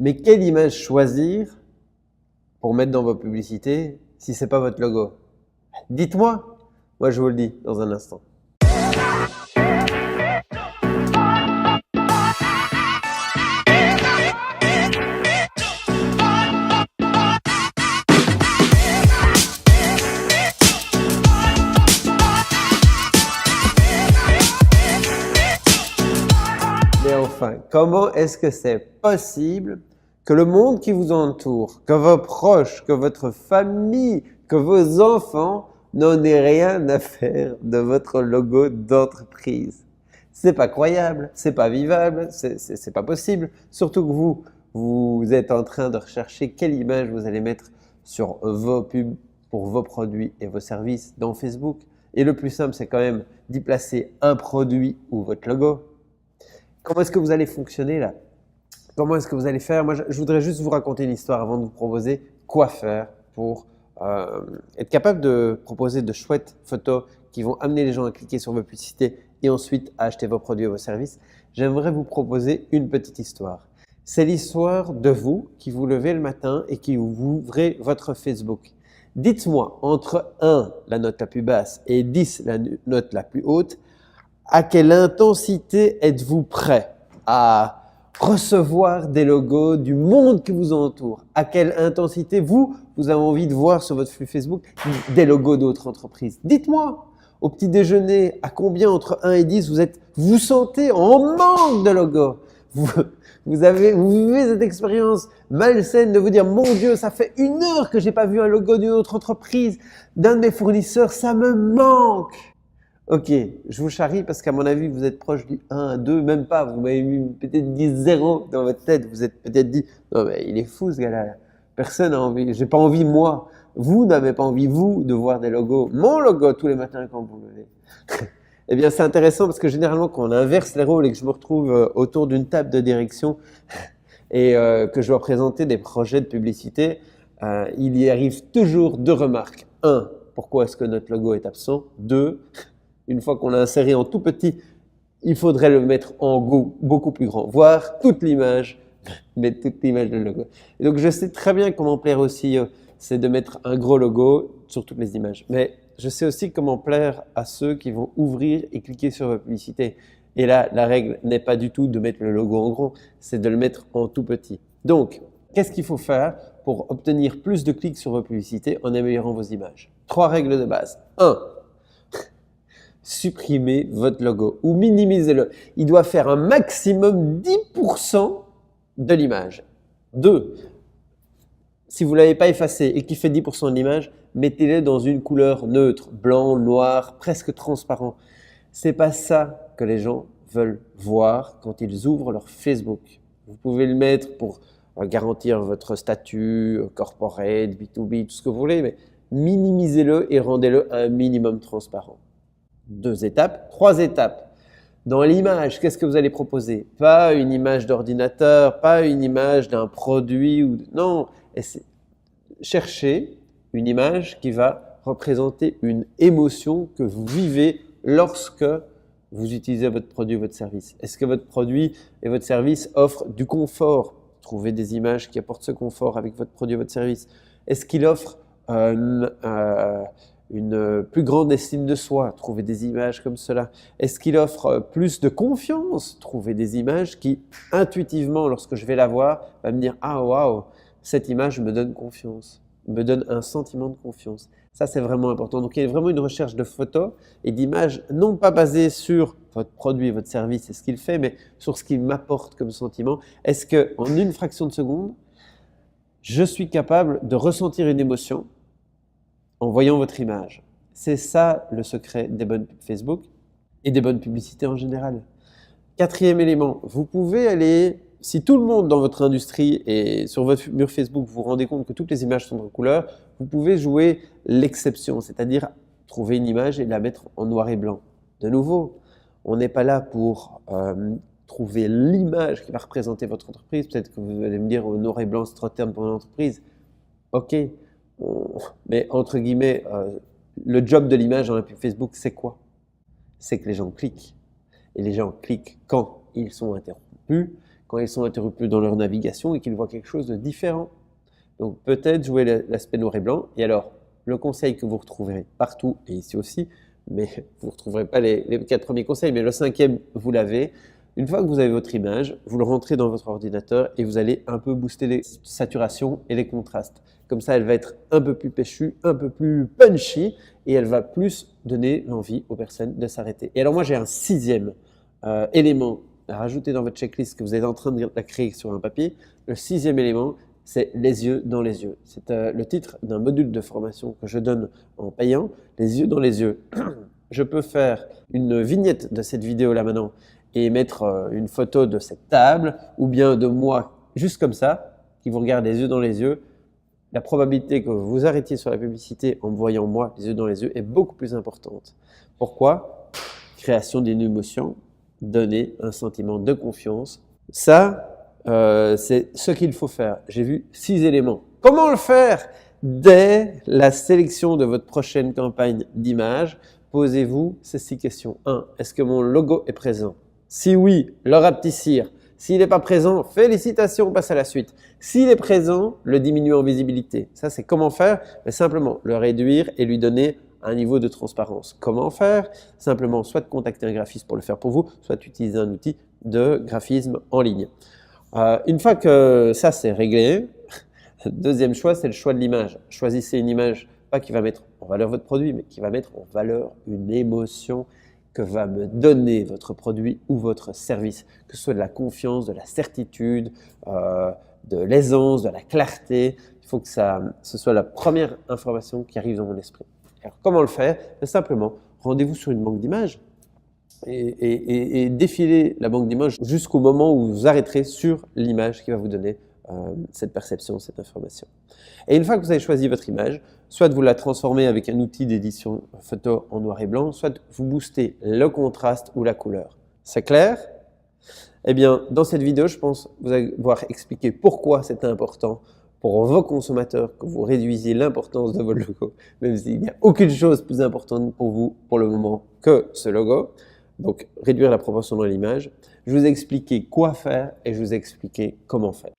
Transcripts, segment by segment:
Mais quelle image choisir pour mettre dans vos publicités si ce n'est pas votre logo? Dites-moi, moi je vous le dis dans un instant. Mais enfin, comment est-ce que c'est possible que le monde qui vous entoure, que vos proches, que votre famille, que vos enfants n'en aient rien à faire de votre logo d'entreprise? C'est pas croyable, c'est pas vivable, c'est pas possible. Surtout que vous êtes en train de rechercher quelle image vous allez mettre sur vos pubs pour vos produits et vos services dans Facebook. Et le plus simple, c'est quand même d'y placer un produit ou votre logo. Comment est-ce que vous allez fonctionner là? Comment est-ce que vous allez faire? Moi, je voudrais juste vous raconter une histoire avant de vous proposer quoi faire pour être capable de proposer de chouettes photos qui vont amener les gens à cliquer sur vos publicités et ensuite à acheter vos produits et vos services. J'aimerais vous proposer une petite histoire. C'est l'histoire de vous qui vous levez le matin et qui ouvrez votre Facebook. Dites-moi, entre 1, la note la plus basse, et 10, la note la plus haute, à quelle intensité êtes-vous prêt à recevoir des logos du monde qui vous entoure? À quelle intensité vous avez envie de voir sur votre flux Facebook des logos d'autres entreprises? Dites-moi, au petit déjeuner, à combien entre 1 et 10 vous sentez en manque de logos? Vous vivez cette expérience malsaine de vous dire « Mon Dieu, ça fait 1 heure que j'ai pas vu un logo d'une autre entreprise, d'un de mes fournisseurs, ça me manque !» Ok, je vous charrie parce qu'à mon avis, vous êtes proche du 1, 2, même pas. Vous m'avez peut-être dit 0 dans votre tête. Vous êtes peut-être dit, non mais il est fou ce gars-là. Personne n'a envie. J'ai pas envie moi. Vous n'avez pas envie vous de voir des logos. Mon logo tous les matins quand vous levez. Eh bien, c'est intéressant parce que généralement, quand on inverse les rôles et que je me retrouve autour d'une table de direction et que je dois présenter des projets de publicité, il y arrive toujours 2 remarques. 1, pourquoi est-ce que notre logo est absent? 2, une fois qu'on l'a inséré en tout petit, il faudrait le mettre en beaucoup plus grand, voire toute l'image, mettre toute l'image de logo. Et donc, je sais très bien comment plaire aussi, c'est de mettre un gros logo sur toutes les images. Mais je sais aussi comment plaire à ceux qui vont ouvrir et cliquer sur votre publicité. Et là, la règle n'est pas du tout de mettre le logo en gros, c'est de le mettre en tout petit. Donc, qu'est-ce qu'il faut faire pour obtenir plus de clics sur vos publicités en améliorant vos images? 3 règles de base. 1. Supprimez votre logo ou minimisez-le. Il doit faire un maximum 10% de l'image. 2. Si vous ne l'avez pas effacé et qu'il fait 10% de l'image, mettez-le dans une couleur neutre, blanc, noir, presque transparent. C'est pas ça que les gens veulent voir quand ils ouvrent leur Facebook. Vous pouvez le mettre pour garantir votre statut corporate, B2B, tout ce que vous voulez, mais minimisez-le et rendez-le un minimum transparent. 2 étapes. 3 étapes. Dans l'image, qu'est-ce que vous allez proposer? Pas une image d'ordinateur, pas une image d'un produit. Non, cherchez une image qui va représenter une émotion que vous vivez lorsque vous utilisez votre produit ou votre service. Est-ce que votre produit et votre service offrent du confort? Trouvez des images qui apportent ce confort avec votre produit et votre service. Est-ce qu'il offre une plus grande estime de soi? Trouvez des images comme cela. Est-ce qu'il offre plus de confiance? Trouvez des images qui, intuitivement, lorsque je vais la voir, va me dire « Ah, waouh, cette image me donne confiance, me donne un sentiment de confiance. » Ça, c'est vraiment important. Donc, il y a vraiment une recherche de photos et d'images, non pas basées sur votre produit, votre service et ce qu'il fait, mais sur ce qu'il m'apporte comme sentiment. Est-ce qu'en une fraction de seconde, je suis capable de ressentir une émotion en voyant votre image? C'est ça le secret des bonnes pubs Facebook et des bonnes publicités en général. 4e élément, vous pouvez aller, si tout le monde dans votre industrie et sur votre mur Facebook, vous vous rendez compte que toutes les images sont en couleur, vous pouvez jouer l'exception, c'est-à-dire trouver une image et la mettre en noir et blanc. De nouveau, on n'est pas là pour trouver l'image qui va représenter votre entreprise. Peut-être que vous allez me dire, noir et blanc, c'est trop terme pour une entreprise. Ok, mais entre guillemets, le job de l'image dans la pub Facebook, c'est quoi? C'est que les gens cliquent. Et les gens cliquent quand ils sont interrompus, quand ils sont interrompus dans leur navigation et qu'ils voient quelque chose de différent. Donc peut-être jouer l'aspect noir et blanc. Et alors, le conseil que vous retrouverez partout, et ici aussi, mais vous ne retrouverez pas les 4 premiers conseils, mais le 5e, vous l'avez. Une fois que vous avez votre image, vous le rentrez dans votre ordinateur et vous allez un peu booster les saturations et les contrastes. Comme ça, elle va être un peu plus péchue, un peu plus punchy et elle va plus donner l'envie aux personnes de s'arrêter. Et alors moi, j'ai un 6e élément à rajouter dans votre checklist que vous êtes en train de la créer sur un papier. Le 6e élément, c'est les yeux dans les yeux. C'est le titre d'un module de formation que je donne en payant, les yeux dans les yeux. Je peux faire une vignette de cette vidéo là maintenant et mettre une photo de cette table ou bien de moi juste comme ça, qui vous regarde les yeux dans les yeux. La probabilité que vous vous arrêtiez sur la publicité en me voyant moi les yeux dans les yeux est beaucoup plus importante. Pourquoi? Création d'une émotion, donner un sentiment de confiance. Ça, c'est ce qu'il faut faire. J'ai vu 6 éléments. Comment le faire? Dès la sélection de votre prochaine campagne d'image, posez-vous ces 6 questions. 1. Est-ce que mon logo est présent? Si oui, le rapetissir. S'il n'est pas présent, félicitations, on passe à la suite. S'il est présent, le diminuer en visibilité. Ça, c'est comment faire? Mais simplement le réduire et lui donner un niveau de transparence. Comment faire? Simplement, soit de contacter un graphiste pour le faire pour vous, soit utiliser un outil de graphisme en ligne. Une fois que ça, c'est réglé, deuxième choix, c'est le choix de l'image. Choisissez une image, pas qui va mettre en valeur votre produit, mais qui va mettre en valeur une émotion que va me donner votre produit ou votre service, que ce soit de la confiance, de la certitude, de l'aisance, de la clarté. Il faut que ce soit la première information qui arrive dans mon esprit. Alors, comment le faire? Simplement, rendez-vous sur une banque d'images et défilez la banque d'images jusqu'au moment où vous arrêterez sur l'image qui va vous donner cette perception, cette information. Et une fois que vous avez choisi votre image, soit vous la transformez avec un outil d'édition photo en noir et blanc, soit vous boostez le contraste ou la couleur. C'est clair? Eh bien, dans cette vidéo, je pense vous allez voir expliquer pourquoi c'est important pour vos consommateurs que vous réduisiez l'importance de votre logo, même s'il n'y a aucune chose plus importante pour vous pour le moment que ce logo. Donc, réduire la proportion dans l'image. Je vous ai expliqué quoi faire et je vous ai expliqué comment faire.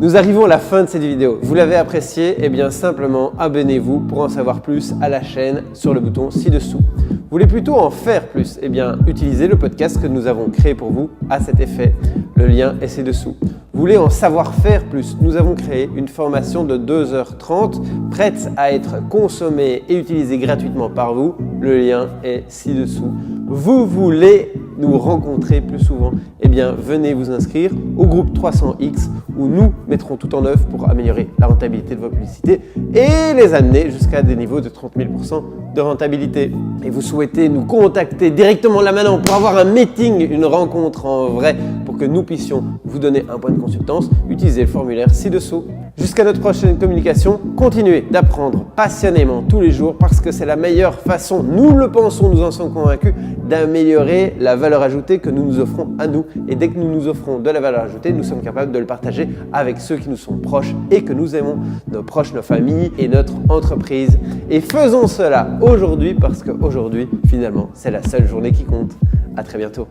Nous arrivons à la fin de cette vidéo. Vous l'avez appréciée? Eh bien simplement abonnez-vous pour en savoir plus à la chaîne sur le bouton ci-dessous. Vous voulez plutôt en faire plus? Eh bien utilisez le podcast que nous avons créé pour vous à cet effet. Le lien est ci-dessous. Vous voulez en savoir faire plus? Nous avons créé une formation de 2h30 prête à être consommée et utilisée gratuitement par vous. Le lien est ci-dessous. Vous voulez nous rencontrer plus souvent? Eh bien, venez vous inscrire au groupe 300X où nous mettrons tout en œuvre pour améliorer la rentabilité de vos publicités et les amener jusqu'à des niveaux de 30 000% de rentabilité. Et vous souhaitez nous contacter directement là maintenant pour avoir un meeting, une rencontre en vrai pour que nous puissions vous donner un point de consultance, utilisez le formulaire ci-dessous. Jusqu'à notre prochaine communication, continuez d'apprendre passionnément tous les jours parce que c'est la meilleure façon, nous le pensons, nous en sommes convaincus, d'améliorer la valeur ajoutée que nous nous offrons à nous. Et dès que nous nous offrons de la valeur ajoutée, nous sommes capables de le partager avec ceux qui nous sont proches et que nous aimons, nos proches, nos familles et notre entreprise. Et faisons cela aujourd'hui parce qu'aujourd'hui, finalement, c'est la seule journée qui compte. À très bientôt.